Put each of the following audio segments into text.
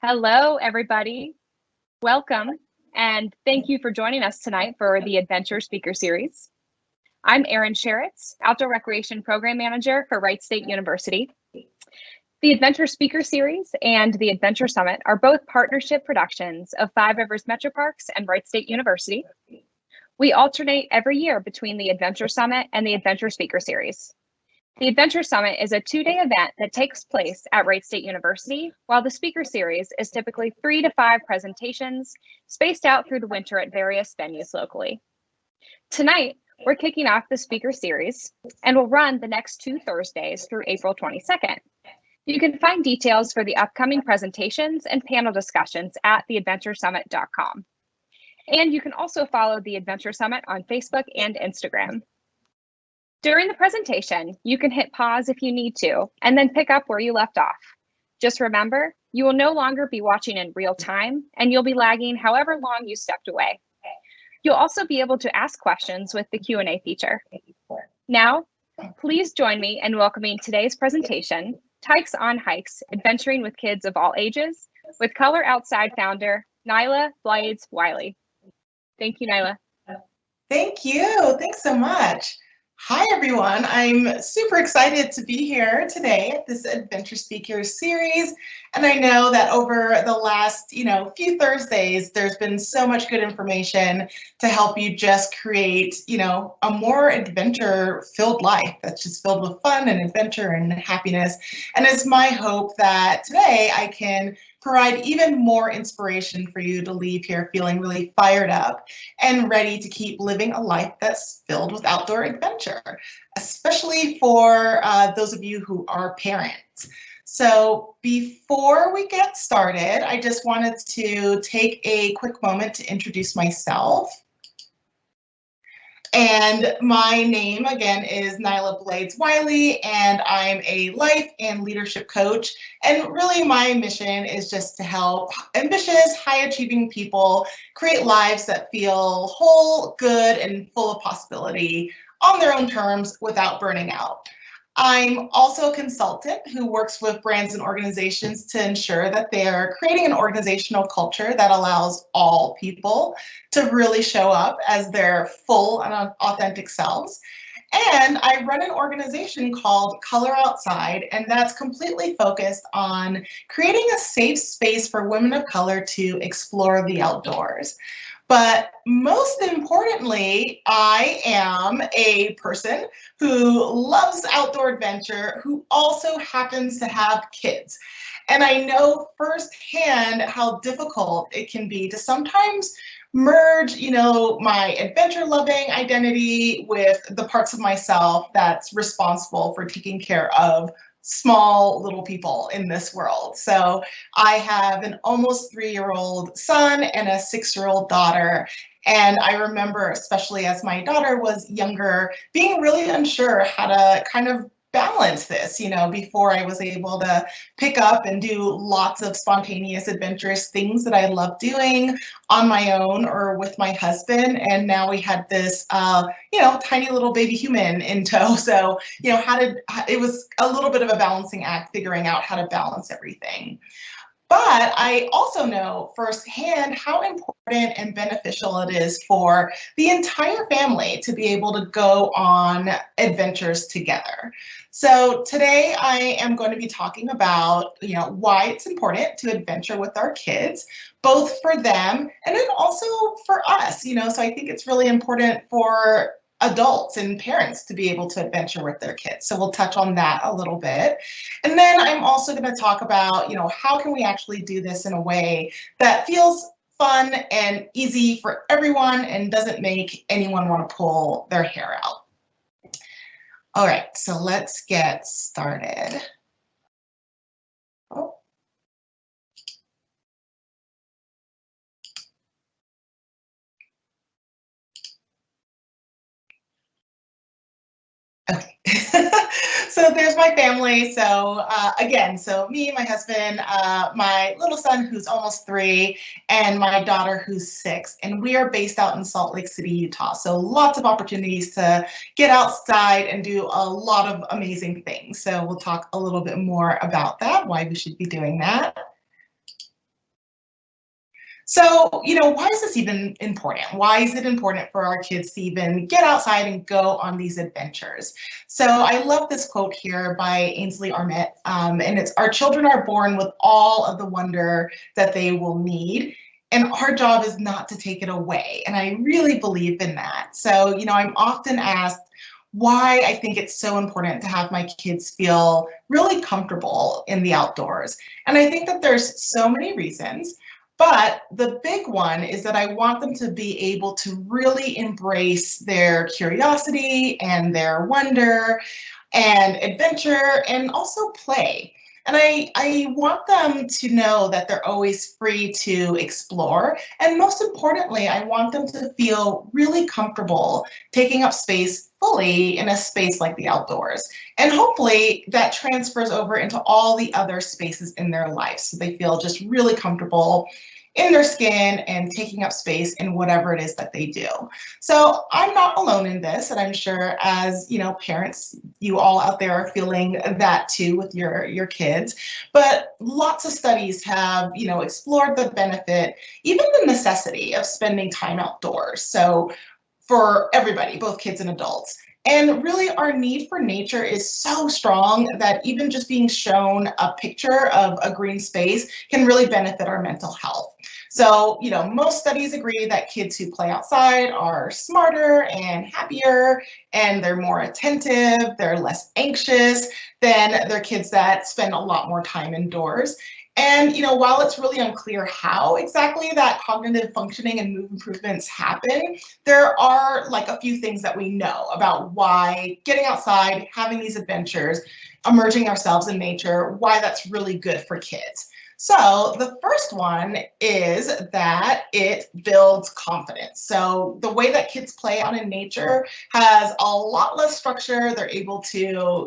Hello, everybody. Welcome, and thank you for joining us tonight for the Adventure Speaker Series. I'm Erin Sheritz, Outdoor Recreation Program Manager for Wright State University. The Adventure Speaker Series and the Adventure Summit are both partnership productions of Five Rivers Metro Parks and Wright State University. We alternate every year between the Adventure Summit and the Adventure Speaker Series. The Adventure Summit is a two-day event that takes place at Wright State University, while the Speaker Series is typically 3 to 5 presentations spaced out through the winter at various venues locally. Tonight, we're kicking off the Speaker Series and will run the next 2 Thursdays through April 22nd. You can find details for the upcoming presentations and panel discussions at theadventuresummit.com. And you can also follow the Adventure Summit on Facebook and Instagram. During the presentation, you can hit pause if you need to, and then pick up where you left off. Just remember, you will no longer be watching in real time, and you'll be lagging however long you stepped away. You'll also be able to ask questions with the Q&A feature. Now, please join me in welcoming today's presentation, Tykes on Hikes, Adventuring with Kids of All Ages, with Color Outside founder, Nailah Wylie. Thank you, Nailah. Thank you. Thanks so much. Hi, everyone. I'm super excited to be here today at this Adventure Speakers series. And I know that over the last, few Thursdays, there's been so much good information to help you just create, a more adventure-filled life that's just filled with fun and adventure and happiness. And it's my hope that today I can provide even more inspiration for you to leave here feeling really fired up and ready to keep living a life that's filled with outdoor adventure, especially for those of you who are parents. So before we get started, I just wanted to take a quick moment to introduce myself. And my name, again, is Nailah Wylie, and I'm a life and leadership coach. And really my mission is just to help ambitious, high-achieving people create lives that feel whole, good, and full of possibility on their own terms without burning out. I'm also a consultant who works with brands and organizations to ensure that they are creating an organizational culture that allows all people to really show up as their full and authentic selves. And I run an organization called Color Outside, and that's completely focused on creating a safe space for women of color to explore the outdoors. But most importantly, I am a person who loves outdoor adventure, who also happens to have kids. And I know firsthand how difficult it can be to sometimes merge, my adventure-loving identity with the parts of myself that's responsible for taking care of small little people in this world. So I have an almost 3-year-old son and a 6-year-old daughter. And I remember, especially as my daughter was younger, being really unsure how to kind of balance this, before I was able to pick up and do lots of spontaneous, adventurous things that I love doing on my own or with my husband. And now we had this, tiny little baby human in tow. So, it was a little bit of a balancing act, figuring out how to balance everything. But I also know firsthand how important and beneficial it is for the entire family to be able to go on adventures together. So today I am going to be talking about, why it's important to adventure with our kids, both for them and then also for us, so I think it's really important for adults and parents to be able to adventure with their kids. So we'll touch on that a little bit. And then I'm also going to talk about, how can we actually do this in a way that feels fun and easy for everyone and doesn't make anyone want to pull their hair out. All right, so let's get started. Oh. Okay, so there's my family. So again, me, my husband, my little son who's almost 3, and my daughter who's 6, and we are based out in Salt Lake City, Utah. So lots of opportunities to get outside and do a lot of amazing things. So we'll talk a little bit more about that, why we should be doing that. So, why is this even important? Why is it important for our kids to even get outside and go on these adventures? So I love this quote here by Ainsley Arnett, and it's, "Our children are born with all of the wonder that they will need, and our job is not to take it away." And I really believe in that. So, I'm often asked why I think it's so important to have my kids feel really comfortable in the outdoors. And I think that there's so many reasons. But the big one is that I want them to be able to really embrace their curiosity and their wonder and adventure and also play. And I want them to know that they're always free to explore. And most importantly, I want them to feel really comfortable taking up space fully in a space like the outdoors. And hopefully that transfers over into all the other spaces in their life, so they feel just really comfortable in their skin and taking up space in whatever it is that they do. So I'm not alone in this, and I'm sure as parents, you all out there are feeling that too with your kids. But lots of studies have explored the benefit, even the necessity of spending time outdoors. So for everybody, both kids and adults. And really, our need for nature is so strong that even just being shown a picture of a green space can really benefit our mental health. So, most studies agree that kids who play outside are smarter and happier, and they're more attentive, they're less anxious than their kids that spend a lot more time indoors. And, while it's really unclear how exactly that cognitive functioning and mood improvements happen, there are like a few things that we know about why getting outside, having these adventures, immersing ourselves in nature, why that's really good for kids. So the first one is that it builds confidence. So the way that kids play out in nature has a lot less structure. They're able to,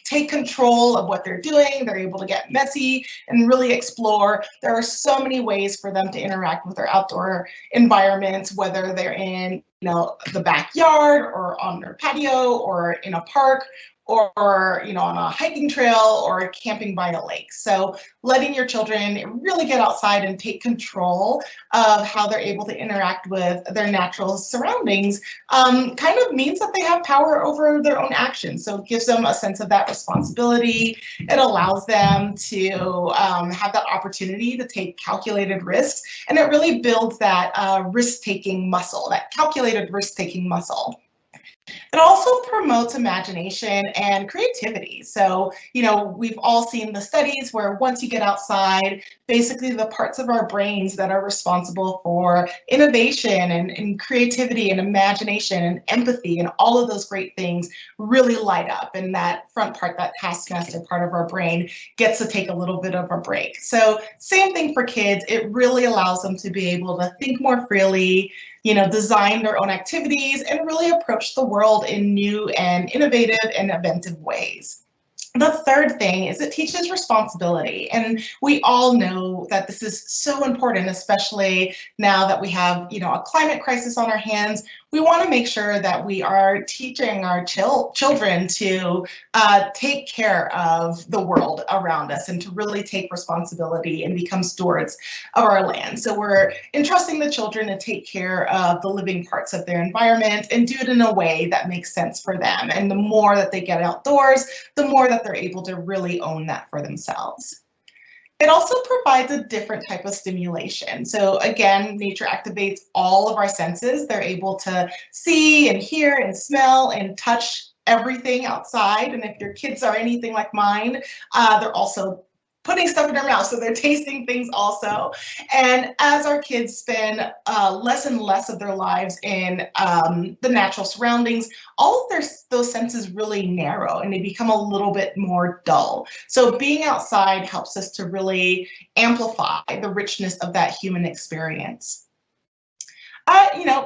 take control of what they're doing. They're able to get messy and really explore. There are so many ways for them to interact with their outdoor environments, whether they're in, the backyard or on their patio or in a park or on a hiking trail or camping by a lake. So letting your children really get outside and take control of how they're able to interact with their natural surroundings kind of means that they have power over their own actions. So it gives them a sense of that responsibility. It allows them to have that opportunity to take calculated risks, and it really builds that risk-taking muscle, that calculated risk-taking muscle. It also promotes imagination and creativity. So, we've all seen the studies where once you get outside, basically the parts of our brains that are responsible for innovation and creativity and imagination and empathy and all of those great things really light up. And that front part, that taskmaster part of our brain, gets to take a little bit of a break. So same thing for kids. It really allows them to be able to think more freely, design their own activities, and really approach the world in new and innovative and inventive ways. The third thing is it teaches responsibility. And we all know that this is so important, especially now that we have, a climate crisis on our hands. We want to make sure that we are teaching our children to take care of the world around us and to really take responsibility and become stewards of our land. So we're entrusting the children to take care of the living parts of their environment and do it in a way that makes sense for them. And the more that they get outdoors, the more that they're able to really own that for themselves. It also provides a different type of stimulation. So again, nature activates all of our senses. They're able to see and hear and smell and touch everything outside. And if your kids are anything like mine, they're also putting stuff in their mouth, so they're tasting things also. And as our kids spend less and less of their lives in the natural surroundings, all of those senses really narrow and they become a little bit more dull. So being outside helps us to really amplify the richness of that human experience.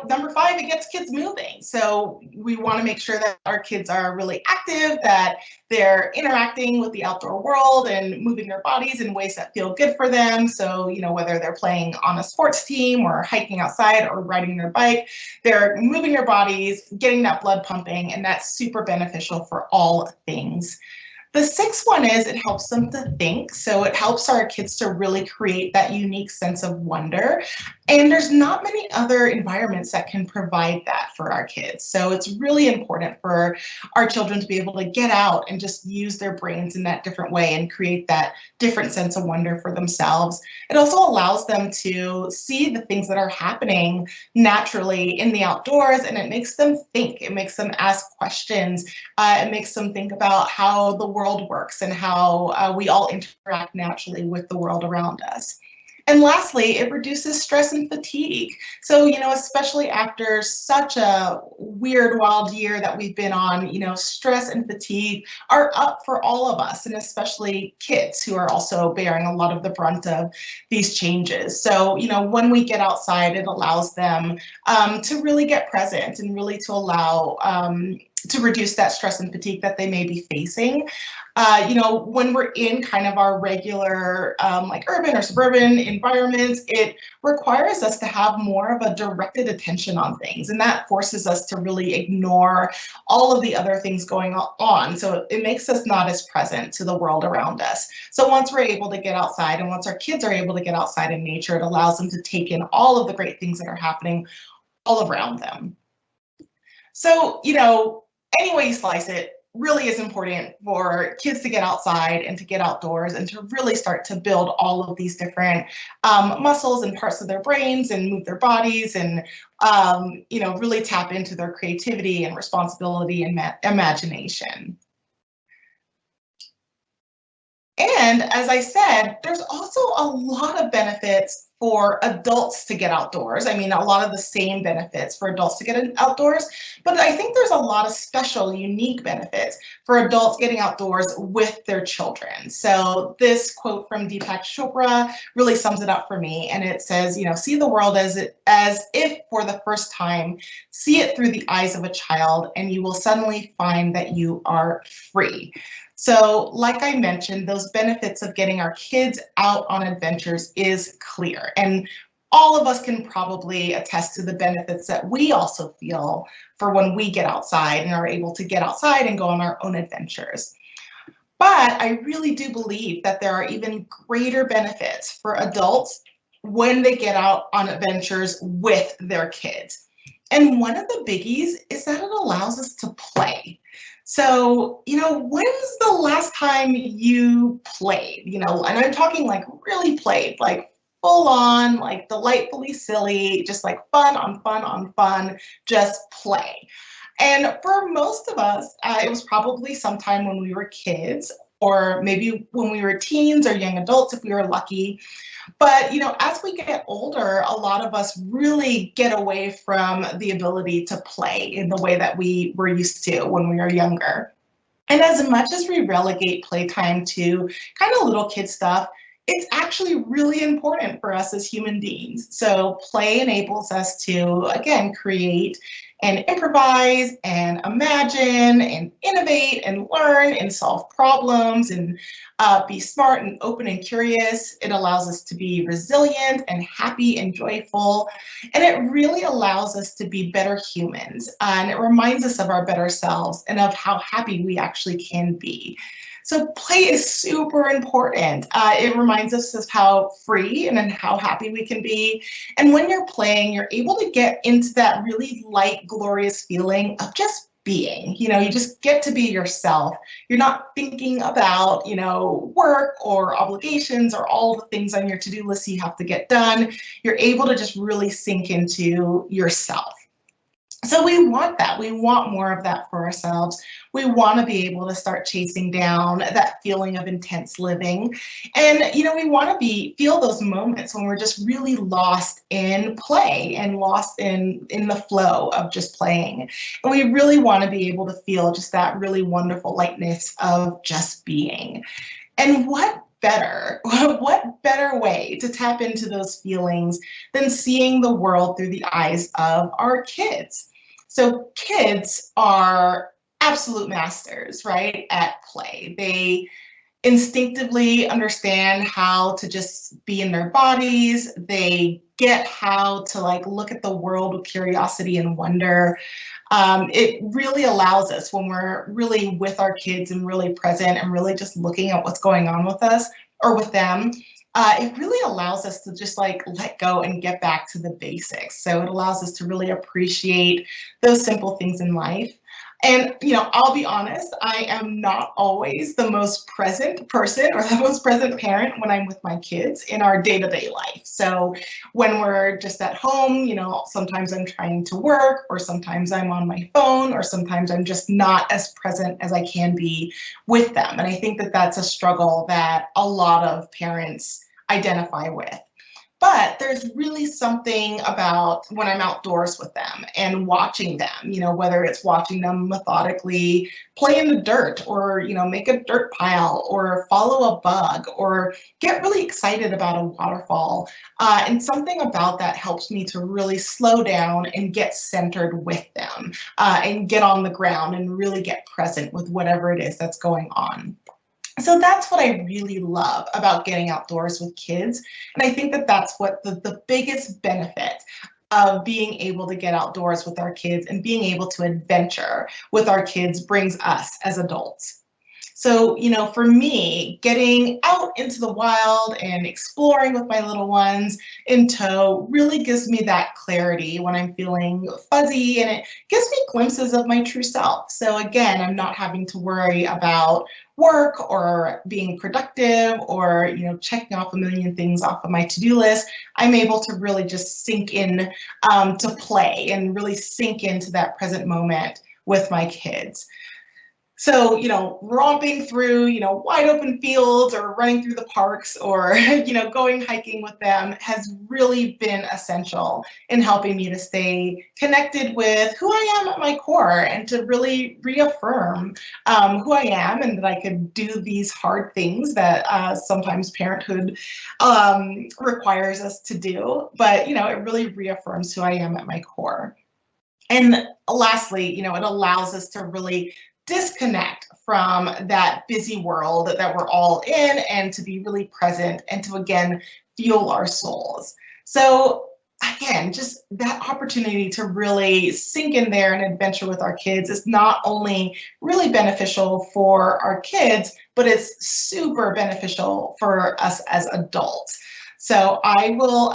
Number 5, it gets kids moving. So we want to make sure that our kids are really active, that they're interacting with the outdoor world and moving their bodies in ways that feel good for them. So, whether they're playing on a sports team or hiking outside or riding their bike, they're moving their bodies, getting that blood pumping, and that's super beneficial for all things. The sixth one is it helps them to think. So it helps our kids to really create that unique sense of wonder. And there's not many other environments that can provide that for our kids. So it's really important for our children to be able to get out and just use their brains in that different way and create that different sense of wonder for themselves. It also allows them to see the things that are happening naturally in the outdoors, and it makes them think. It makes them ask questions. It makes them think about how the world works and how we all interact naturally with the world around us. And lastly, it reduces stress and fatigue. So, especially after such a weird, wild year that we've been on, stress and fatigue are up for all of us, and especially kids who are also bearing a lot of the brunt of these changes. So, when we get outside, it allows them to really get present and really to allow to reduce that stress and fatigue that they may be facing. When we're in kind of our regular like urban or suburban environments, it requires us to have more of a directed attention on things, and that forces us to really ignore all of the other things going on. So it makes us not as present to the world around us. So once we're able to get outside, and once our kids are able to get outside in nature, it allows them to take in all of the great things that are happening all around them. So, any way you slice it, really is important for kids to get outside and to get outdoors and to really start to build all of these different muscles and parts of their brains and move their bodies and, really tap into their creativity and responsibility and imagination. And as I said, there's also a lot of benefits for adults to get outdoors. I mean, a lot of the same benefits for adults to get outdoors, but I think there's a lot of special, unique benefits for adults getting outdoors with their children. So this quote from Deepak Chopra really sums it up for me. And it says, see the world as if for the first time, see it through the eyes of a child, and you will suddenly find that you are free. So like I mentioned, those benefits of getting our kids out on adventures is clear. And all of us can probably attest to the benefits that we also feel for when we get outside and are able to get outside and go on our own adventures. But I really do believe that there are even greater benefits for adults when they get out on adventures with their kids. And one of the biggies is that it allows us to play. So, when's the last time you played, and I'm talking like really played, like full on, like delightfully silly, just like fun on fun on fun, just play. And for most of us, it was probably sometime when we were kids, or maybe when we were teens or young adults, if we were lucky. But, as we get older, a lot of us really get away from the ability to play in the way that we were used to when we were younger. And as much as we relegate playtime to kind of little kid stuff, it's actually really important for us as human beings. So play enables us to, again, create and improvise and imagine and innovate and learn and solve problems and be smart and open and curious. It allows us to be resilient and happy and joyful. And it really allows us to be better humans. And it reminds us of our better selves and of how happy we actually can be. So play is super important. It reminds us of how free and how happy we can be. And when you're playing, you're able to get into that really light, glorious feeling of just being. You just get to be yourself. You're not thinking about, work or obligations or all the things on your to-do list you have to get done. You're able to just really sink into yourself. So we want that. We want more of that for ourselves. We want to be able to start chasing down that feeling of intense living. And, we want to feel those moments when we're just really lost in play and lost in the flow of just playing. And we really want to be able to feel just that really wonderful lightness of just being. And what better way to tap into those feelings than seeing the world through the eyes of our kids? So kids are absolute masters, right, at play. They instinctively understand how to just be in their bodies. They get how to look at the world with curiosity and wonder. It really allows us, when we're really with our kids and really present and really just looking at what's going on with us or with them, it really allows us to just like let go and get back to the basics. So it allows us to really appreciate those simple things in life. And, I'll be honest, I am not always the most present person or the most present parent when I'm with my kids in our day-to-day life. So when we're just at home, sometimes I'm trying to work, or sometimes I'm on my phone, or sometimes I'm just not as present as I can be with them. And I think that that's a struggle that a lot of parents identify with. But there's really something about when I'm outdoors with them and watching them, whether it's watching them methodically play in the dirt, or, make a dirt pile, or follow a bug, or get really excited about a waterfall. And something about that helps me to really slow down and get centered with them, and get on the ground and really get present with whatever it is that's going on. So that's what I really love about getting outdoors with kids. And I think that that's what the biggest benefit of being able to get outdoors with our kids and being able to adventure with our kids brings us as adults. So, for me, getting out into the wild and exploring with my little ones in tow really gives me that clarity when I'm feeling fuzzy, and it gives me glimpses of my true self. So again, I'm not having to worry about work or being productive or, checking off a million things off of my to-do list. I'm able to really just sink in to play and really sink into that present moment with my kids. So, romping through, wide open fields, or running through the parks, or, going hiking with them has really been essential in helping me to stay connected with who I am at my core, and to really reaffirm who I am, and that I could do these hard things that sometimes parenthood requires us to do. But, it really reaffirms who I am at my core. And lastly, it allows us to really disconnect from that busy world that we're all in, and to be really present and to, again, fuel our souls. So again, just that opportunity to really sink in there and adventure with our kids is not only really beneficial for our kids, but it's super beneficial for us as adults. So I will,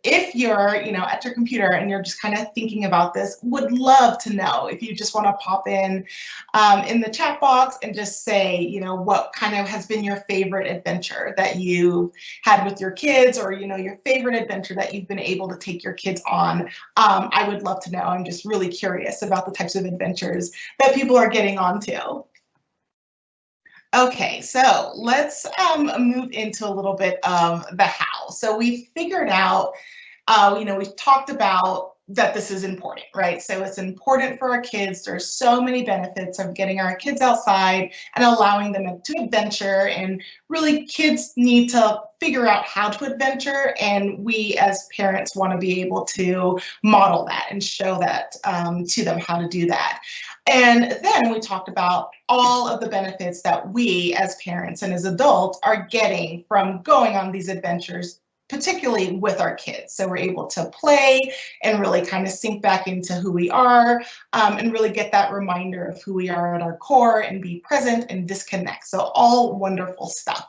if you're, at your computer and you're just kind of thinking about this, would love to know if you just want to pop in the chat box and just say, what kind of has been your favorite adventure that you've had with your kids, or, your favorite adventure that you've been able to take your kids on. I would love to know. I'm just really curious about the types of adventures that people are getting onto. Okay, so let's move into a little bit of the how. So we've figured out, we've talked about that this is important, right? So it's important for our kids. There's so many benefits of getting our kids outside and allowing them to adventure, and really kids need to figure out how to adventure, and we as parents want to be able to model that and show that to them how to do that. And then we talked about all of the benefits that we as parents and as adults are getting from going on these adventures, particularly with our kids. So we're able to play and really kind of sink back into who we are, and really get that reminder of who we are at our core, and be present and disconnect. So all wonderful stuff.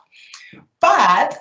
But,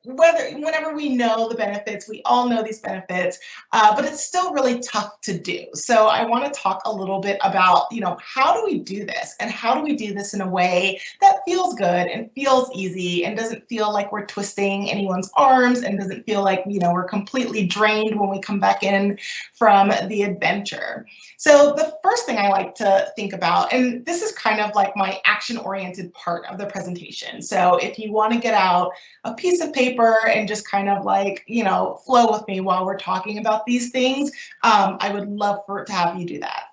whenever we know the benefits, we all know these benefits, but it's still really tough to do. So I want to talk a little bit about, how do we do this, and how do we do this in a way that feels good and feels easy and doesn't feel like we're twisting anyone's arms, and doesn't feel like, we're completely drained when we come back in from the adventure. So the first thing I like to think about, and this is kind of like my action-oriented part of the presentation. So if you want to get out a piece of paper and just kind of like, flow with me while we're talking about these things, I would love to have you do that.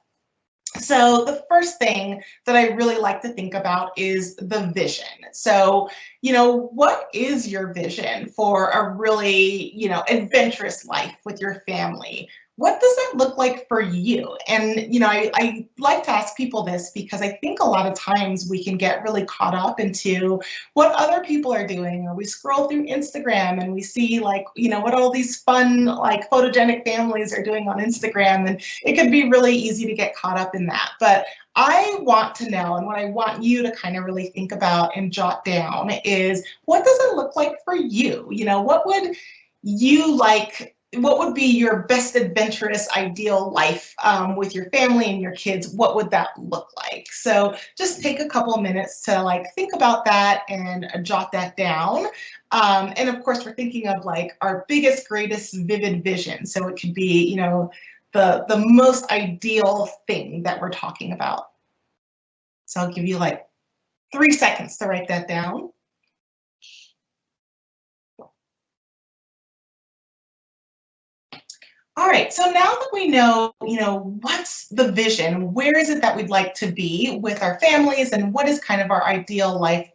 So the first thing that I really like to think about is the vision. So, what is your vision for a really, adventurous life with your family? what does that look like for you? And, I like to ask people this because I think a lot of times we can get really caught up into what other people are doing, or we scroll through Instagram and we see like, what all these fun, like photogenic families are doing on Instagram. And it could be really easy to get caught up in that. But I want to know, and what I want you to kind of really think about and jot down is, what does it look like for you? What would you like? What would be your best adventurous ideal life with your family and your kids? What would that look like? So just take a couple of minutes to like think about that and jot that down. And of course, we're thinking of like our biggest, greatest, vivid vision. So it could be, the most ideal thing that we're talking about. So I'll give you like 3 seconds to write that down. All right, so now that we know, what's the vision, where is it that we'd like to be with our families, and what is kind of our ideal life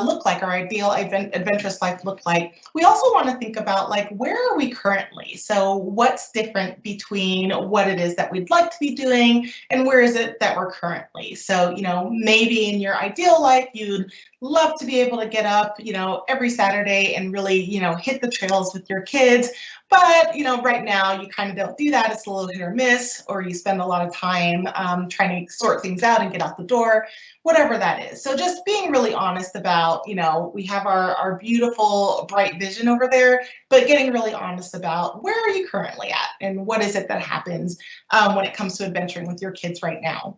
look like, our ideal adventurous life look like, we also want to think about like, where are we currently? So what's different between what it is that we'd like to be doing and where is it that we're currently? So, maybe in your ideal life, you'd love to be able to get up, every Saturday and really, hit the trails with your kids. But, right now you kind of don't do that. It's a little hit or miss, or you spend a lot of time trying to sort things out and get out the door, whatever that is. So just being really honest about, we have our beautiful, bright vision over there, but getting really honest about where are you currently at and what is it that happens when it comes to adventuring with your kids right now.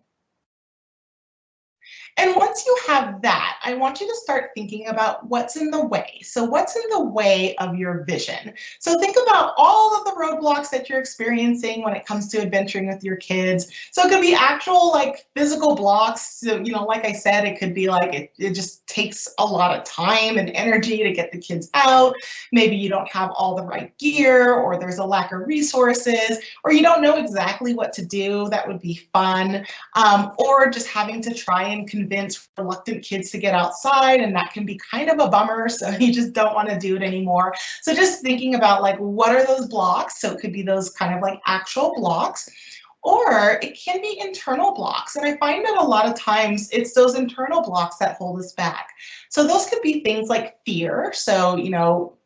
And once you have that, I want you to start thinking about what's in the way. So what's in the way of your vision? So think about all of the roadblocks that you're experiencing when it comes to adventuring with your kids. So it could be actual like physical blocks. So, like I said, it could be like it just takes a lot of time and energy to get the kids out. Maybe you don't have all the right gear, or there's a lack of resources, or you don't know exactly what to do that would be fun, or just having to try and convince reluctant kids to get outside, and that can be kind of a bummer, so you just don't want to do it anymore. So just thinking about like, what are those blocks? So it could be those kind of like actual blocks, or it can be internal blocks. And I find that a lot of times it's those internal blocks that hold us back. So those could be things like fear. So,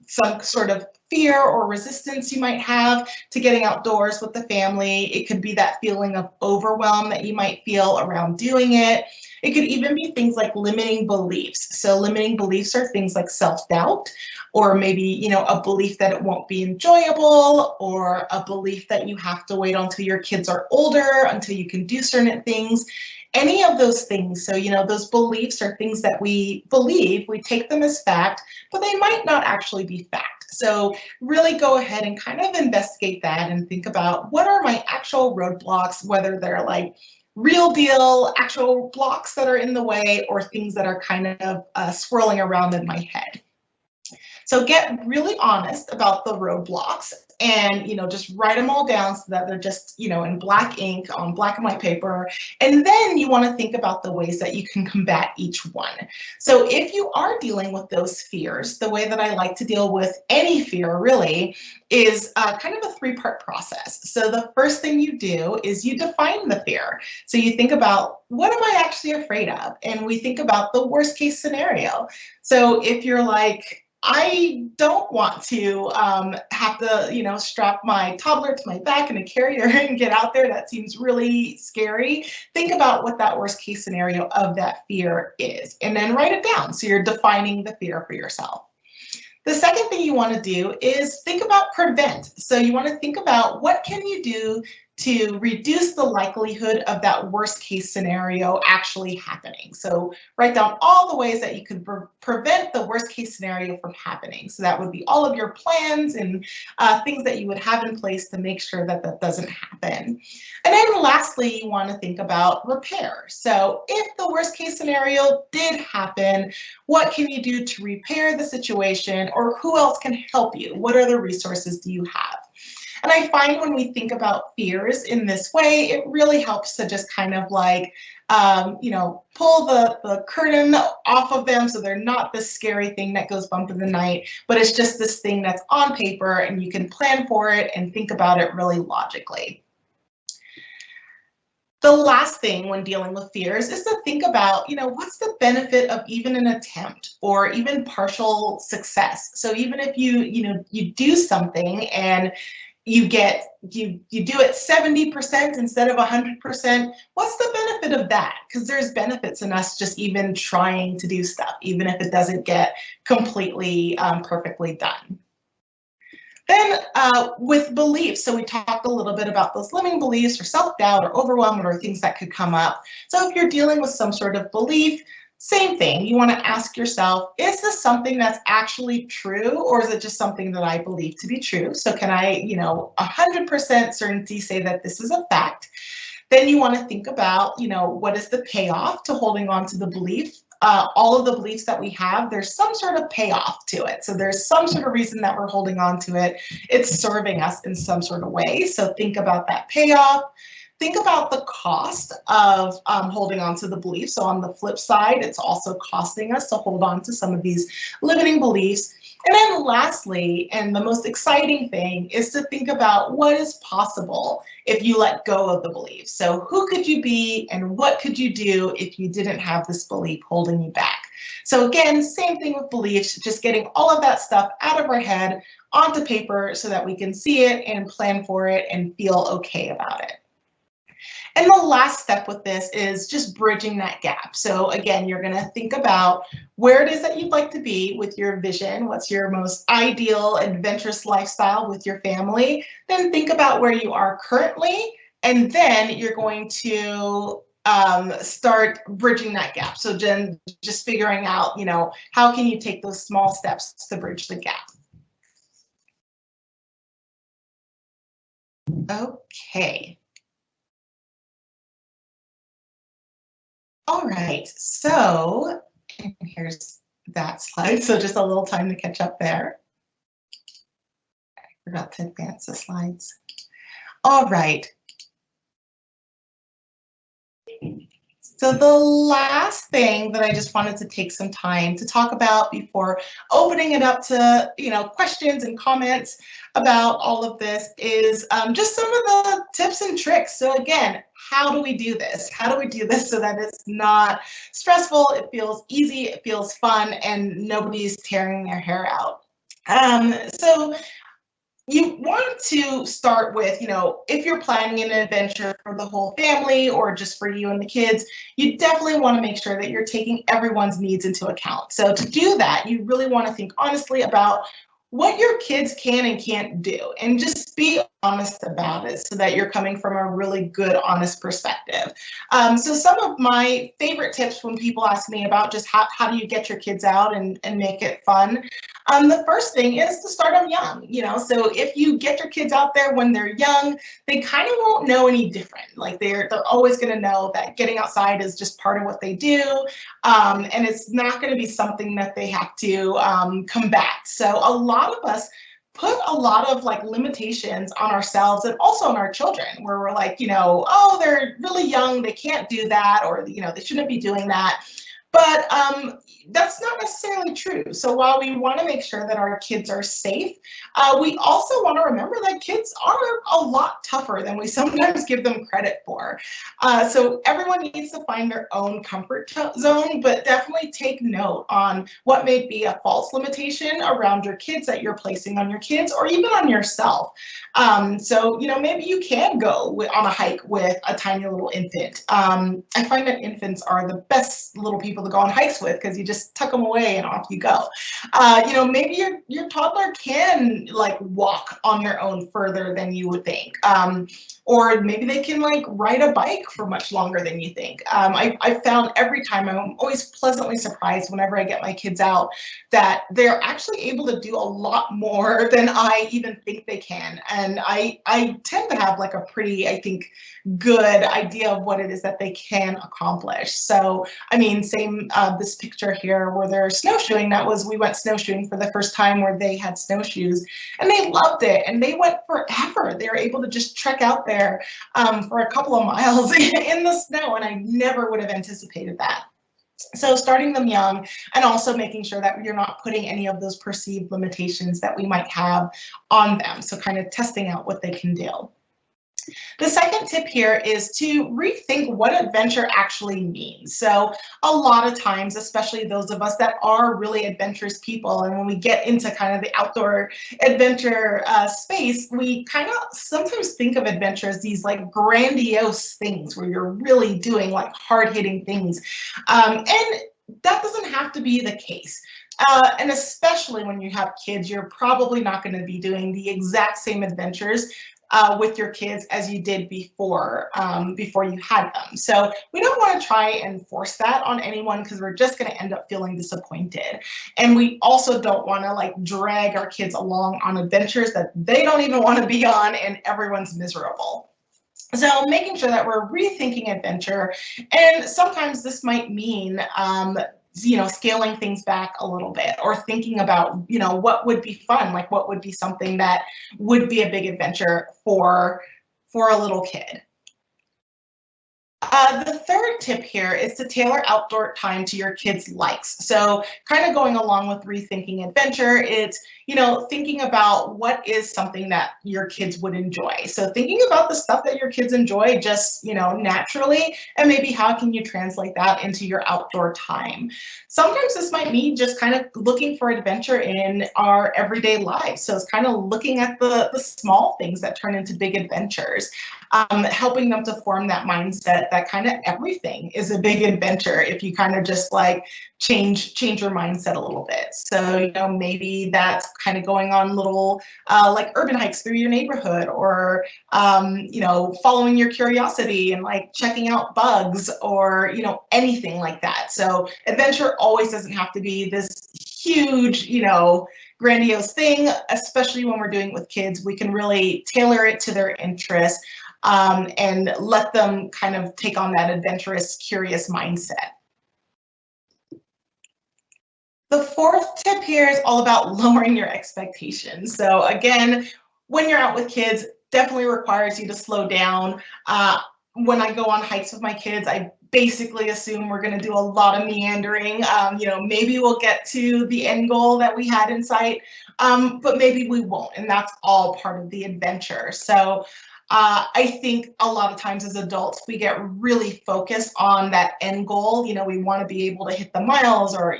some sort of fear or resistance you might have to getting outdoors with the family. It could be that feeling of overwhelm that you might feel around doing it. It could even be things like limiting beliefs. So limiting beliefs are things like self-doubt, or maybe, a belief that it won't be enjoyable, or a belief that you have to wait until your kids are older until you can do certain things. Any of those things. So, those beliefs are things that we believe, we take them as fact, but they might not actually be fact. So really go ahead and kind of investigate that and think about, what are my actual roadblocks, whether they're like real deal actual blocks that are in the way, or things that are kind of swirling around in my head. So get really honest about the roadblocks, and just write them all down so that they're just in black ink on black and white paper. And then you want to think about the ways that you can combat each one. So if you are dealing with those fears, the way that I like to deal with any fear really is kind of a 3-part process. So the first thing you do is you define the fear. So you think about, what am I actually afraid of? And we think about the worst case scenario. So if you're like, I don't want to have to, strap my toddler to my back in a carrier and get out there. That seems really scary. Think about what that worst case scenario of that fear is, and then write it down. So you're defining the fear for yourself. The second thing you want to do is think about prevent. So you want to think about, what can you do to reduce the likelihood of that worst case scenario actually happening. So write down all the ways that you could prevent the worst case scenario from happening. So that would be all of your plans and things that you would have in place to make sure that that doesn't happen. And then lastly, you want to think about repair. So if the worst case scenario did happen, what can you do to repair the situation, or who else can help you? What other resources do you have? And I find when we think about fears in this way, it really helps to just kind of like pull the curtain off of them so they're not this scary thing that goes bump in the night, but it's just this thing that's on paper and you can plan for it and think about it really logically. The last thing when dealing with fears is to think about, what's the benefit of even an attempt or even partial success? So even if you do something and you do it 70% instead of 100%, what's the benefit of that? Because there's benefits in us just even trying to do stuff, even if it doesn't get completely perfectly done. Then with beliefs, so we talked a little bit about those limiting beliefs or self-doubt or overwhelm or things that could come up. So if you're dealing with some sort of belief, same thing, you want to ask yourself, is this something that's actually true, or is it just something that I believe to be true? So can I, 100% certainty say that this is a fact? Then you want to think about, what is the payoff to holding on to the belief? All of the beliefs that we have, there's some sort of payoff to it. So there's some sort of reason that we're holding on to it. It's serving us in some sort of way. So think about that payoff. Think about the cost of holding on to the belief. So on the flip side, it's also costing us to hold on to some of these limiting beliefs. And then lastly, and the most exciting thing, is to think about what is possible if you let go of the belief. So who could you be and what could you do if you didn't have this belief holding you back? So again, same thing with beliefs, just getting all of that stuff out of our head onto paper so that we can see it and plan for it and feel okay about it. And the last step with this is just bridging that gap. So again, you're going to think about where it is that you'd like to be with your vision. What's your most ideal adventurous lifestyle with your family? Then think about where you are currently, and then you're going to start bridging that gap. So then just figuring out, how can you take those small steps to bridge the gap? Okay. All right, so here's that slide. So just a little time to catch up there. I forgot to advance the slides. All right. So the last thing that I just wanted to take some time to talk about before opening it up to questions and comments about all of this is just some of the tips and tricks. So again, how do we do this? How do we do this so that it's not stressful, it feels easy, it feels fun, and nobody's tearing their hair out? So you want to start with, if you're planning an adventure for the whole family or just for you and the kids, you definitely want to make sure that you're taking everyone's needs into account. So to do that, you really want to think honestly about what your kids can and can't do, and just be honest about it so that you're coming from a really good, honest perspective. So some of my favorite tips when people ask me about just how do you get your kids out and make it fun, the first thing is to start them young. So if you get your kids out there when they're young, they kind of won't know any different. Like they're always going to know that getting outside is just part of what they do, and it's not going to be something that they have to combat. So a lot of us put a lot of limitations on ourselves and also on our children, where we're like, oh, they're really young, they can't do that, or they shouldn't be doing that. But that's not necessarily true. So while we want to make sure that our kids are safe, we also want to remember that kids are a lot tougher than we sometimes give them credit for. So everyone needs to find their own comfort zone, but definitely take note on what may be a false limitation around your kids that you're placing on your kids or even on yourself. So, maybe you can go on a hike with a tiny little infant. I find that infants are the best little people to go on hikes with because you just tuck them away and off you go. Maybe your toddler can walk on their own further than you would think. Or maybe they can ride a bike for much longer than you think. I've found every time I'm always pleasantly surprised whenever I get my kids out that they're actually able to do a lot more than I even think they can. And I tend to have a pretty, I think, good idea of what it is that they can accomplish. So, I mean, same same, this picture here where they're snowshoeing. We went snowshoeing for the first time where they had snowshoes and they loved it and they went forever. They were able to just trek out there for a couple of miles in the snow, and I never would have anticipated that. So starting them young and also making sure that you're not putting any of those perceived limitations that we might have on them. So kind of testing out what they can do. The second tip here is to rethink what adventure actually means. So a lot of times, especially those of us that are really adventurous people, and when we get into kind of the outdoor adventure space, we kind of sometimes think of adventure as these like grandiose things where you're really doing like hard-hitting things. And that doesn't have to be the case. And especially when you have kids, you're probably not going to be doing the exact same adventures with your kids as you did before you had them. So we don't want to try and force that on anyone because we're just going to end up feeling disappointed. And we also don't want to like drag our kids along on adventures that they don't even want to be on and everyone's miserable. So making sure that we're rethinking adventure, and sometimes this might mean scaling things back a little bit, or thinking about, what would be fun, like what would be something that would be a big adventure for a little kid. The third tip here is to tailor outdoor time to your kids' likes. So kind of going along with rethinking adventure, it's, thinking about what is something that your kids would enjoy. So thinking about the stuff that your kids enjoy just, naturally, and maybe how can you translate that into your outdoor time. Sometimes this might mean just kind of looking for adventure in our everyday lives. So it's kind of looking at the small things that turn into big adventures. Helping them to form that mindset that kind of everything is a big adventure if you kind of just like change your mindset a little bit. So, maybe that's kind of going on little like urban hikes through your neighborhood, or, following your curiosity and like checking out bugs, or, anything like that. So adventure always doesn't have to be this huge, grandiose thing, especially when we're doing it with kids. We can really tailor it to their interests and let them kind of take on that adventurous, curious mindset. The fourth tip here is all about lowering your expectations. So again, when you're out with kids, definitely requires you to slow down. When I go on hikes with my kids, I basically assume we're going to do a lot of meandering. Maybe we'll get to the end goal that we had in sight, but maybe we won't, and that's all part of the adventure. So I think a lot of times as adults, we get really focused on that end goal. We want to be able to hit the miles, or,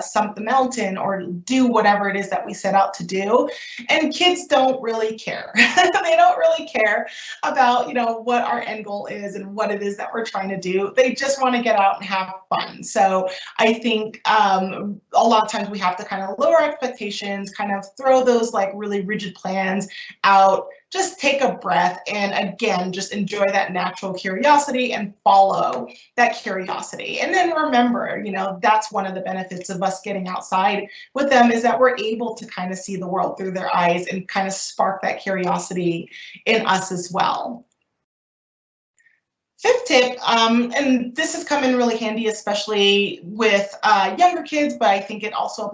sump the mountain, or do whatever it is that we set out to do. And kids don't really care. They don't really care about, what our end goal is and what it is that we're trying to do. They just want to get out and have fun. So I think a lot of times we have to kind of lower expectations, kind of throw those like really rigid plans out. Just take a breath and again, just enjoy that natural curiosity and follow that curiosity. And then remember, that's one of the benefits of us getting outside with them, is that we're able to kind of see the world through their eyes and kind of spark that curiosity in us as well. Fifth tip, and this has come in really handy, especially with younger kids, but I think it also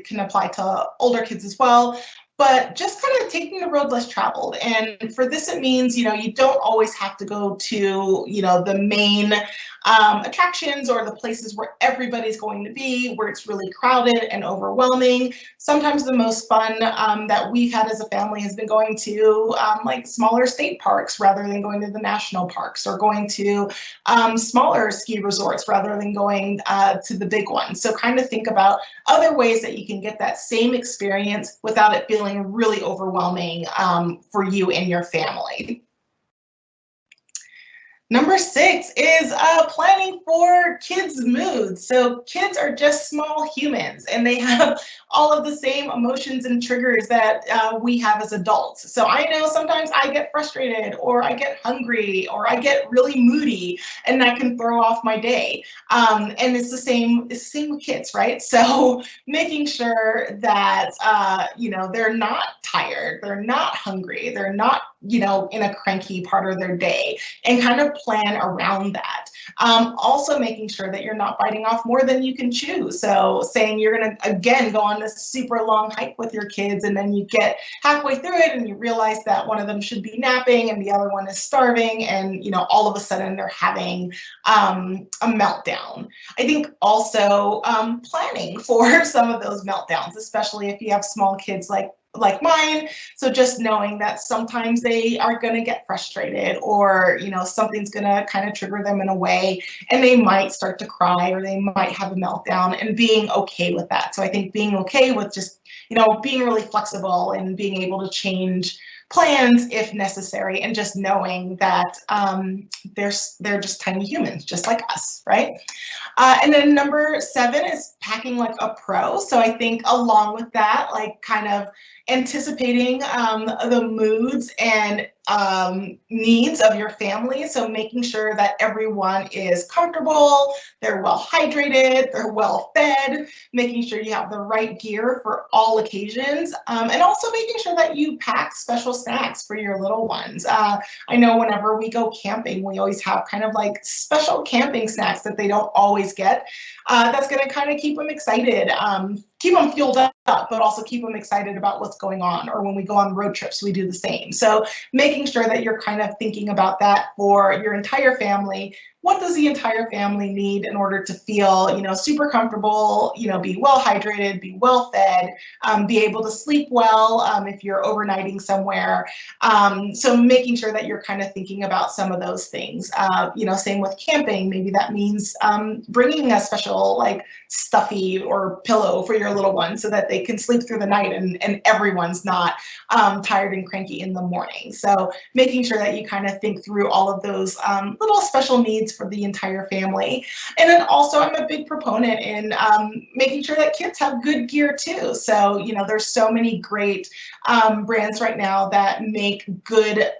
can apply to older kids as well. But just kind of taking the road less traveled. And for this, it means, you don't always have to go to, the main attractions or the places where everybody's going to be, where it's really crowded and overwhelming. Sometimes the most fun that we've had as a family has been going to like smaller state parks rather than going to the national parks, or going to smaller ski resorts rather than going to the big ones. So kind of think about other ways that you can get that same experience without it feeling really overwhelming for you and your family. Number 6 is planning for kids' moods. So kids are just small humans, and they have all of the same emotions and triggers that we have as adults. So I know sometimes I get frustrated, or I get hungry, or I get really moody, and that can throw off my day. And it's the same with kids, right? So making sure that they're not tired, they're not hungry, they're not in a cranky part of their day, and kind of plan around that. Also making sure that you're not biting off more than you can chew. So saying you're going to, again, go on this super long hike with your kids, and then you get halfway through it and you realize that one of them should be napping and the other one is starving, and all of a sudden they're having a meltdown. I think also planning for some of those meltdowns, especially if you have small kids like mine. So just knowing that sometimes they are going to get frustrated, or something's going to kind of trigger them in a way, and they might start to cry or they might have a meltdown, and being okay with that. So I think being okay with just being really flexible and being able to change plans if necessary, and just knowing that they're just tiny humans just like us, right? And then number 7 is packing like a pro. So I think along with that, like kind of anticipating the moods and needs of your family. So making sure that everyone is comfortable, they're well hydrated, they're well fed, making sure you have the right gear for all occasions, and also making sure that you pack special snacks for your little ones. I know whenever we go camping, we always have kind of like special camping snacks that they don't always get. That's going to kind of keep them excited, keep them fueled up, but also keep them excited about what's going on. Or when we go on road trips, we do the same. So making sure that you're kind of thinking about that for your entire family. What does the entire family need in order to feel, super comfortable, be well hydrated, be well fed, be able to sleep well if you're overnighting somewhere. So making sure that you're kind of thinking about some of those things. Same with camping. Maybe that means bringing a special like stuffy or pillow for your little one so that they can sleep through the night, and everyone's not tired and cranky in the morning. So making sure that you kind of think through all of those little special needs for the entire family. And then also I'm a big proponent in making sure that kids have good gear too. So, there's so many great brands right now that make good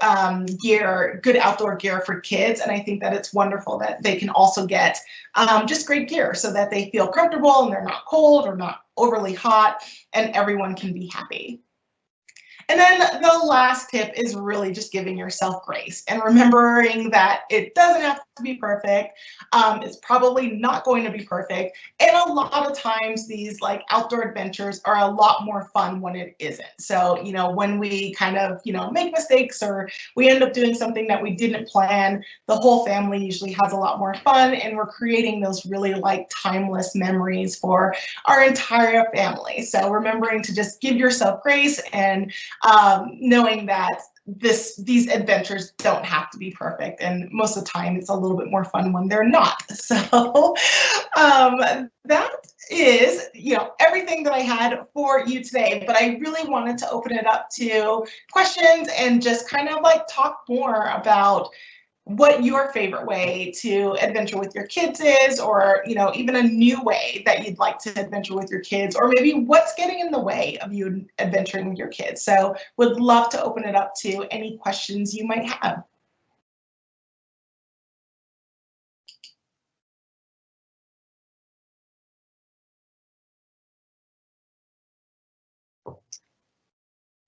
gear, good outdoor gear for kids. And I think that it's wonderful that they can also get just great gear so that they feel comfortable and they're not cold or not overly hot, and everyone can be happy. And then the last tip is really just giving yourself grace and remembering that it doesn't have to be perfect. It's probably not going to be perfect. And a lot of times these like outdoor adventures are a lot more fun when it isn't. So, when we kind of, make mistakes or we end up doing something that we didn't plan, the whole family usually has a lot more fun, and we're creating those really like timeless memories for our entire family. So remembering to just give yourself grace, and knowing that these adventures don't have to be perfect, and most of the time it's a little bit more fun when they're not. So that is everything that I had for you today, but I really wanted to open it up to questions and just kind of like talk more about what your favorite way to adventure with your kids is, or even a new way that you'd like to adventure with your kids, or maybe what's getting in the way of you adventuring with your kids. So would love to open it up to any questions you might have.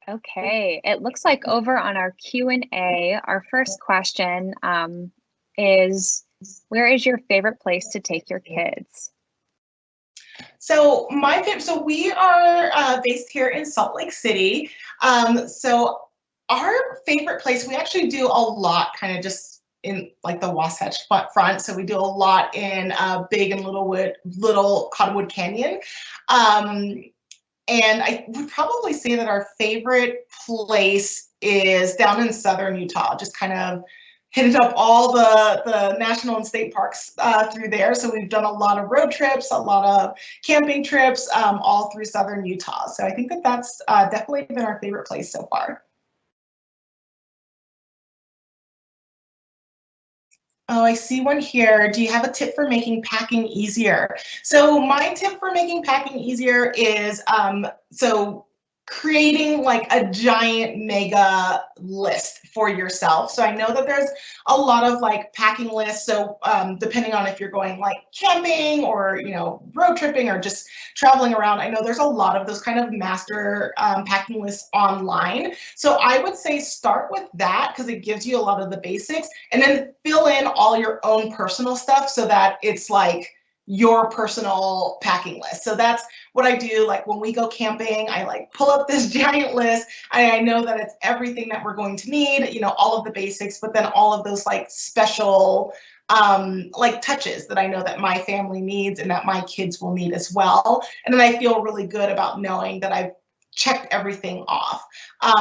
Okay, it looks like over on our Q&A, our first question is, where is your favorite place to take your kids? So so we are based here in Salt Lake City. So our favorite place, we actually do a lot kind of just in like the Wasatch Front. So we do a lot in Big and Little Cottonwood Canyon. And I would probably say that our favorite place is down in southern Utah, just kind of hitting up all the national and state parks through there. So we've done a lot of road trips, a lot of camping trips, all through southern Utah. So I think that that's definitely been our favorite place so far. Oh, I see one here. Do you have a tip for making packing easier? So my tip for making packing easier is, so creating like a giant mega list for yourself. So I know that there's a lot of like packing lists. So depending on if you're going like camping or, you know, road tripping or just traveling around, I know there's a lot of those kind of master packing lists online. So I would say start with that because it gives you a lot of the basics, and then fill in all your own personal stuff so that it's like your personal packing list. So that's what I do. Like when we go camping, I like pull up this giant list. I know that it's everything that we're going to need, you know, all of the basics, but then all of those like special like touches that I know that my family needs and that my kids will need as well. And then I feel really good about knowing that I've checked everything off.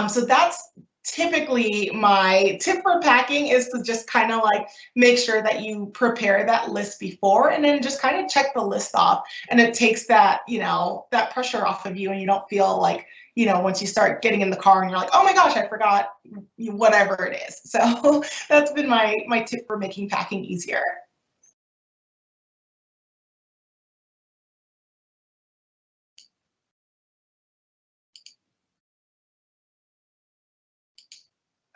So that's typically my tip for packing, is to just kind of like make sure that you prepare that list before and then just kind of check the list off, and it takes that, you know, that pressure off of you, and you don't feel like, you know, once you start getting in the car and you're like, oh my gosh, I forgot whatever it is. So that's been my tip for making packing easier.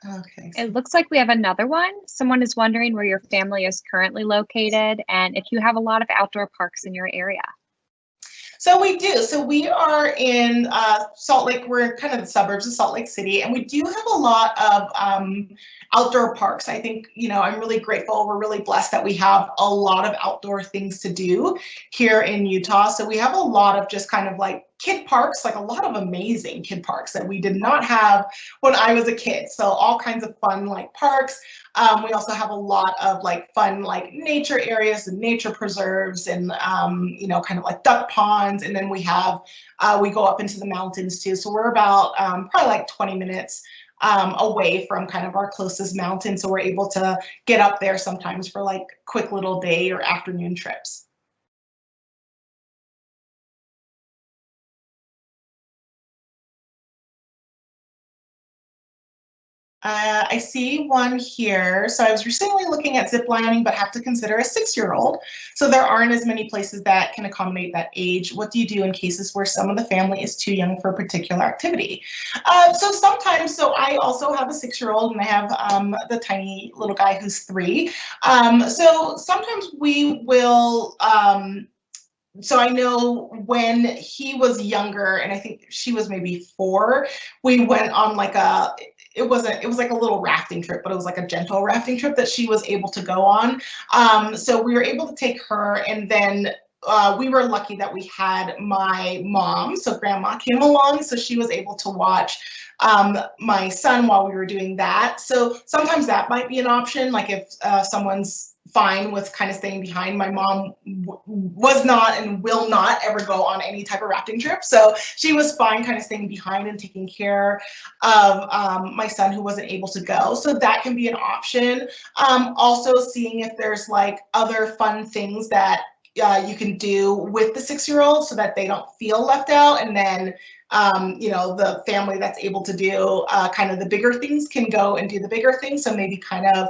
Okay. It looks like we have another one. Someone is wondering where your family is currently located and if you have a lot of outdoor parks in your area. So we do. So we are in Salt Lake. We're kind of the suburbs of Salt Lake City, and we do have a lot of outdoor parks. I think, you know, I'm really grateful. We're really blessed that we have a lot of outdoor things to do here in Utah. So we have a lot of just kind of like kid parks, like a lot of amazing kid parks that we did not have when I was a kid. So all kinds of fun like parks. We also have a lot of like fun like nature areas and nature preserves and you know, kind of like duck ponds. And then we have we go up into the mountains too. So we're about probably like 20 minutes away from kind of our closest mountain. So we're able to get up there sometimes for like quick little day or afternoon trips. I see one here. So I was recently looking at ziplining, but have to consider a 6-year-old. So there aren't as many places that can accommodate that age. What do you do in cases where some of the family is too young for a particular activity? So sometimes, so I also have a 6-year-old, and I have the tiny little guy who's 3. So sometimes we will, so I know when he was younger, and I think she was maybe 4, we went on like it was like a little rafting trip, but it was like a gentle rafting trip that she was able to go on. So we were able to take her, and then we were lucky that we had my mom, so grandma came along, so she was able to watch my son while we were doing that. So sometimes that might be an option, like if someone's fine with kind of staying behind. My mom was not and will not ever go on any type of rafting trip. So she was fine kind of staying behind and taking care of my son who wasn't able to go. So that can be an option. Also seeing if there's like other fun things that you can do with the 6-year-old so that they don't feel left out. And then you know, the family that's able to do kind of the bigger things can go and do the bigger things. So maybe kind of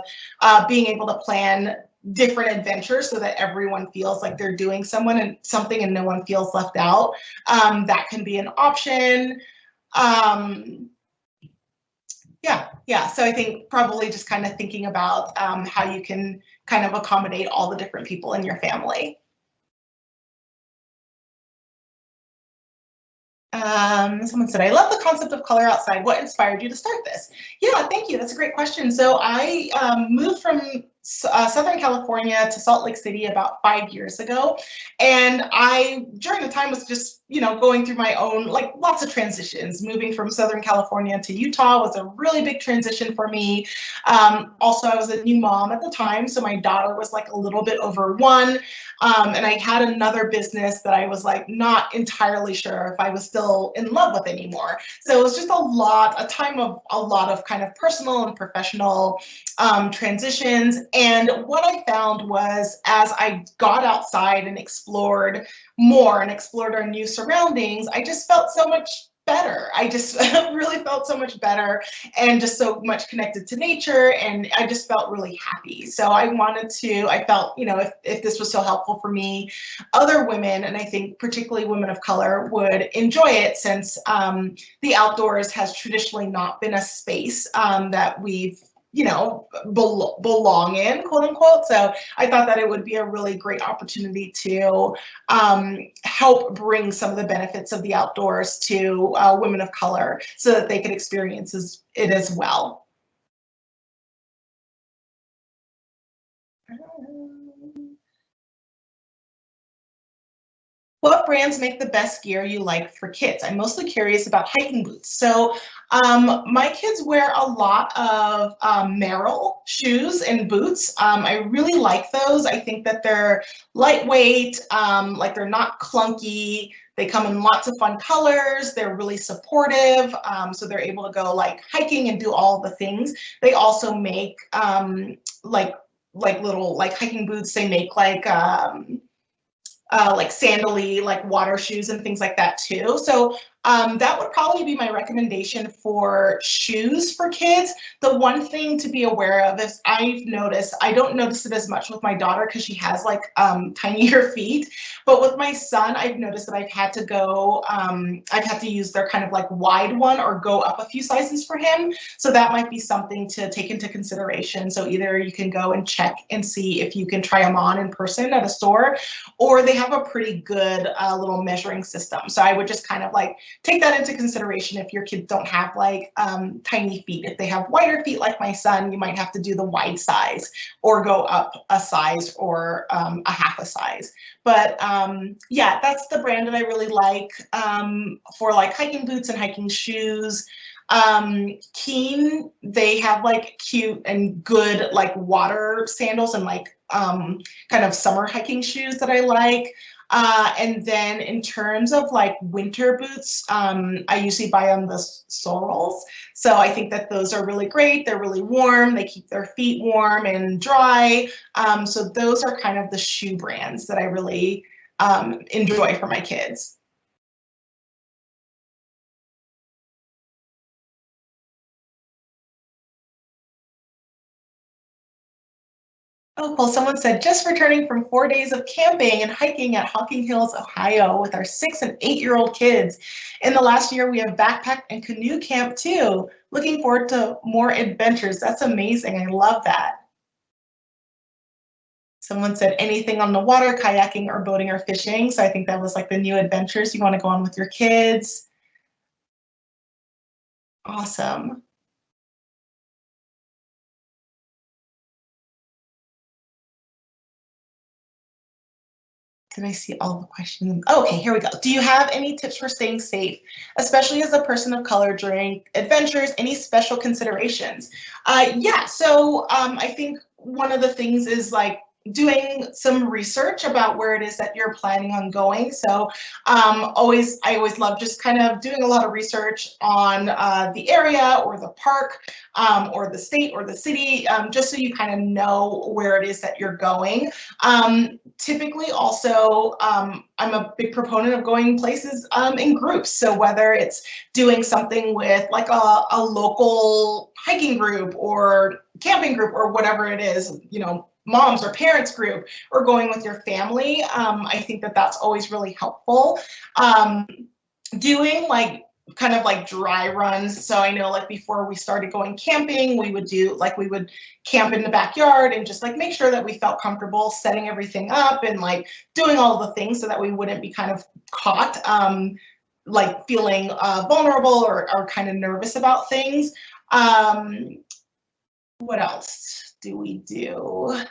being able to plan different adventures so that everyone feels like they're doing something and no one feels left out. That can be an option. Yeah. So I think probably just kind of thinking about how you can kind of accommodate all the different people in your family. Someone said, I love the concept of color outside. What inspired you to start this? Yeah, thank you. That's a great question. So I moved from Southern California to Salt Lake City about 5 years ago. And I, during the time, was just, you know, going through my own, like lots of transitions. Moving from Southern California to Utah was a really big transition for me. Also, I was a new mom at the time. So my daughter was like a little bit over 1. And I had another business that I was like not entirely sure if I was still in love with anymore. So it was just a time of a lot of kind of personal and professional transitions. And what I found was as I got outside and explored more and explored our new surroundings, I just felt so much better. I just really felt so much better and just so much connected to nature, and I just felt really happy. So I felt, if this was so helpful for me, other women, and I think particularly women of color, would enjoy it, since the outdoors has traditionally not been a space that we've belong in, quote unquote. So I thought that it would be a really great opportunity to help bring some of the benefits of the outdoors to women of color so that they could experience it as well. What brands make the best gear you like for kids? I'm mostly curious about hiking boots. So my kids wear a lot of Merrell shoes and boots. I really like those. I think that they're lightweight, like they're not clunky. They come in lots of fun colors. They're really supportive. So they're able to go like hiking and do all the things. They also make like little like hiking boots. They make like sandally, like water shoes and things like that too. So that would probably be my recommendation for shoes for kids. The one thing to be aware of is I've noticed, I don't notice it as much with my daughter because she has like tinier feet, but with my son, I've noticed that I've had to use their kind of like wide one or go up a few sizes for him. So that might be something to take into consideration. So either you can go and check and see if you can try them on in person at a store, or they have a pretty good little measuring system. So I would just kind of like take that into consideration if your kids don't have like tiny feet. If they have wider feet like my son, you might have to do the wide size or go up a size or a half a size. But yeah, that's the brand that I really like for like hiking boots and hiking shoes. Keen, they have like cute and good like water sandals and like kind of summer hiking shoes that I like. And then in terms of like winter boots, I usually buy on the Sorels. So I think that those are really great. They're really warm. They keep their feet warm and dry. So those are kind of the shoe brands that I really enjoy for my kids. Oh, well, someone said, just returning from 4 days of camping and hiking at Hocking Hills, Ohio with our 6 and 8-year-old kids. In the last year, we have backpack and canoe camp too. Looking forward to more adventures. That's amazing. I love that. Someone said anything on the water, kayaking or boating or fishing. So I think that was like the new adventures you want to go on with your kids. Awesome. Did I see all the questions? Okay, here we go. Do you have any tips for staying safe, especially as a person of color during adventures? Any special considerations? Yeah, so I think one of the things is like doing some research about where it is that you're planning on going. So I always love just kind of doing a lot of research on the area or the park or the state or the city, just so you kind of know where it is that you're going. Typically also, I'm a big proponent of going places in groups. So whether it's doing something with like a local hiking group or camping group or whatever it is, moms or parents group, or going with your family, I think that that's always really helpful. Doing like kind of like dry runs. So I know like before we started going camping, we would camp in the backyard and just like make sure that we felt comfortable setting everything up and like doing all the things so that we wouldn't be kind of caught like feeling vulnerable or kind of nervous about things. What else do we do?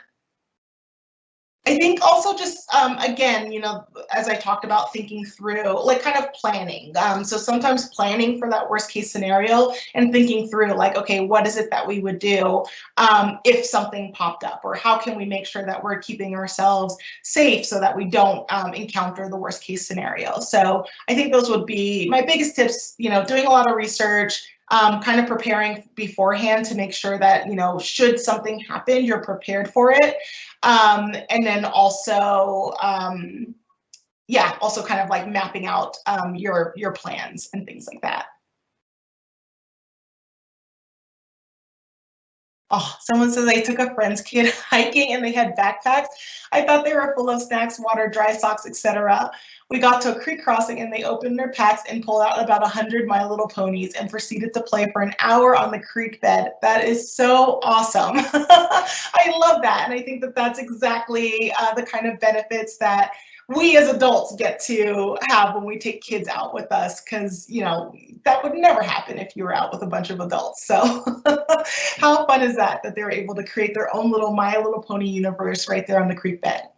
I think also just, again, as I talked about, thinking through, like kind of planning. So sometimes planning for that worst case scenario and thinking through like, okay, what is it that we would do if something popped up, or how can we make sure that we're keeping ourselves safe so that we don't encounter the worst case scenario. So I think those would be my biggest tips, doing a lot of research, kind of preparing beforehand to make sure that, should something happen, you're prepared for it. And then also, yeah, also kind of like mapping out your plans and things like that. Oh, someone says they took a friend's kid hiking and they had backpacks. I thought they were full of snacks, water, dry socks, etc. We got to a creek crossing and they opened their packs and pulled out about 100 My Little Ponies and proceeded to play for an hour on the creek bed. That is so awesome. I love that. And I think that that's exactly the kind of benefits that we as adults get to have when we take kids out with us, because, you know, that would never happen if you were out with a bunch of adults. So how fun is that, that they're able to create their own little My Little Pony universe right there on the creek bed.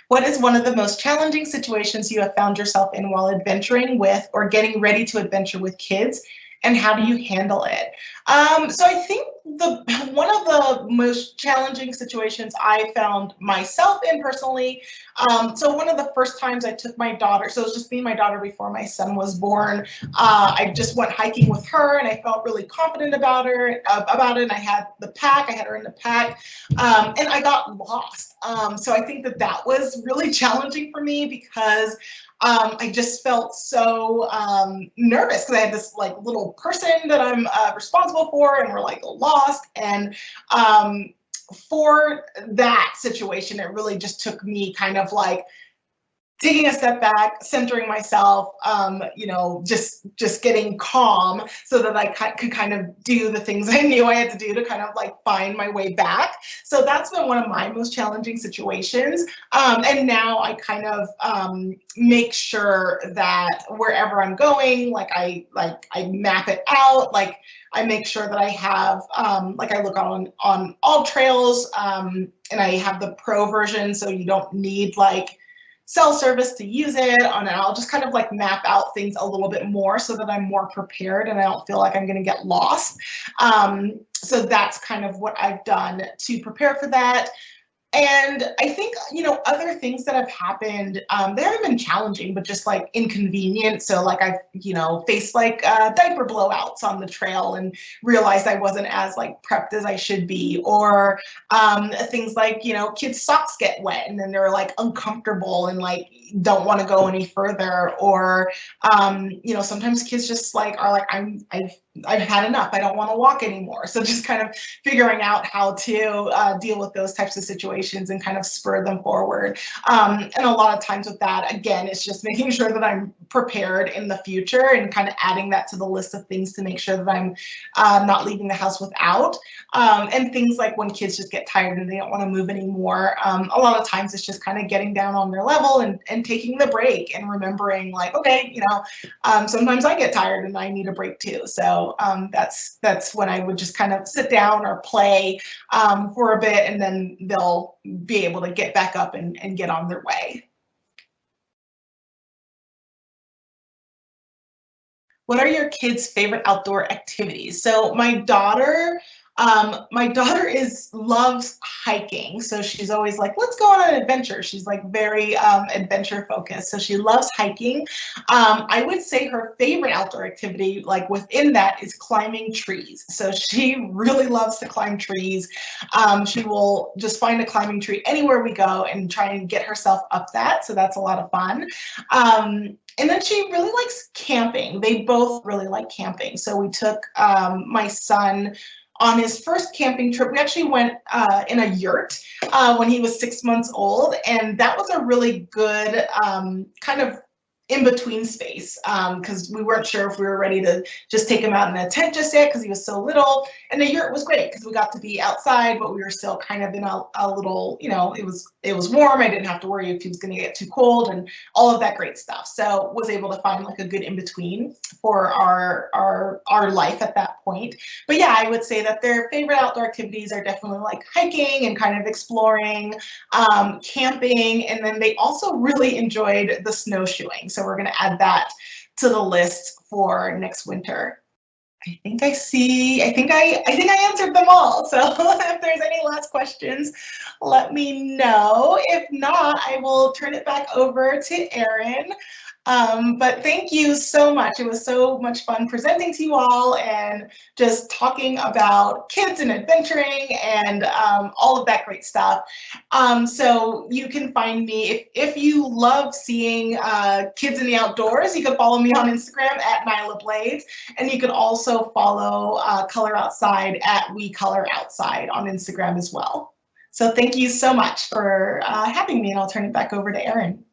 What is one of the most challenging situations you have found yourself in while adventuring with or getting ready to adventure with kids, and how do you handle it? So I think one of the most challenging situations I found myself in personally, so one of the first times I took my daughter, so it was just me and my daughter before my son was born. I just went hiking with her and I felt really confident about it. And I had the pack, I had her in the pack, and I got lost. So I think that that was really challenging for me because I just felt so nervous because I had this like little person that I'm responsible for, and we're like lost. And for that situation, it really just took me kind of like taking a step back, centering myself, you know, just getting calm so that I could kind of do the things I knew I had to do to kind of like find my way back. So that's been one of my most challenging situations. And now I kind of make sure that wherever I'm going, I map it out. Like I make sure that I have, like I look on all trails, and I have the pro version, so you don't need like cell service to use it, and I'll just kind of like map out things a little bit more so that I'm more prepared and I don't feel like I'm going to get lost. So that's kind of what I've done to prepare for that. And I think, you know, other things that have happened, they haven't been challenging, but just like inconvenient. So like I've, you know, faced like diaper blowouts on the trail and realized I wasn't as like prepped as I should be, or things like, you know, kids' socks get wet and then they're like uncomfortable and like don't want to go any further, or you know, sometimes kids just like are like, I've had enough, I don't want to walk anymore. So just kind of figuring out how to deal with those types of situations and kind of spur them forward. And a lot of times with that, again, it's just making sure that I'm prepared in the future and kind of adding that to the list of things to make sure that I'm not leaving the house without. And things like when kids just get tired and they don't want to move anymore, a lot of times it's just kind of getting down on their level and taking the break and remembering like, okay, you know, sometimes I get tired and I need a break too. So that's when I would just kind of sit down or play for a bit, and then they'll be able to get back up and get on their way. What are your kids' favorite outdoor activities? So my daughter loves hiking, so she's always like, let's go on an adventure. She's like very adventure focused, so she loves hiking. I would say her favorite outdoor activity, like within that, is climbing trees. So she really loves to climb trees. She will just find a climbing tree anywhere we go and try and get herself up that. So that's a lot of fun. And then she really likes camping. They both really like camping. So we took my son on his first camping trip. We actually went in a yurt when he was 6 months old, and that was a really good kind of in-between space, because we weren't sure if we were ready to just take him out in a tent just yet because he was so little. And the yurt was great because we got to be outside, but we were still kind of in a little, you know, it was warm. I didn't have to worry if he was going to get too cold and all of that great stuff. So was able to find like a good in-between for our life at that point. But yeah, I would say that their favorite outdoor activities are definitely like hiking and kind of exploring, camping, and then they also really enjoyed the snowshoeing. So we're going to add that to the list for next winter. I think I answered them all. So if there's any last questions, let me know. If not, I will turn it back over to Erin. But thank you so much. It was so much fun presenting to you all and just talking about kids and adventuring and all of that great stuff. So you can find me, if you love seeing kids in the outdoors, you can follow me on Instagram at Nailah Blades, and you can also follow Color Outside at We Color Outside on Instagram as well. So thank you so much for having me, and I'll turn it back over to Erin.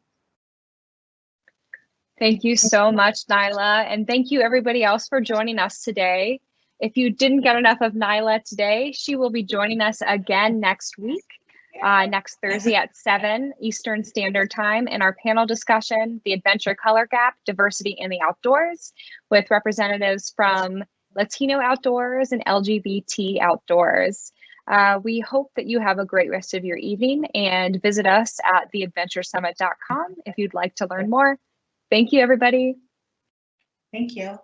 Thank you so much, Nailah, and thank you everybody else for joining us today. If you didn't get enough of Nailah today, she will be joining us again next week, next Thursday at 7 Eastern Standard Time in our panel discussion, The Adventure Color Gap, Diversity in the Outdoors, with representatives from Latino Outdoors and LGBT Outdoors. We hope that you have a great rest of your evening, and visit us at theadventuresummit.com if you'd like to learn more. Thank you, everybody. Thank you.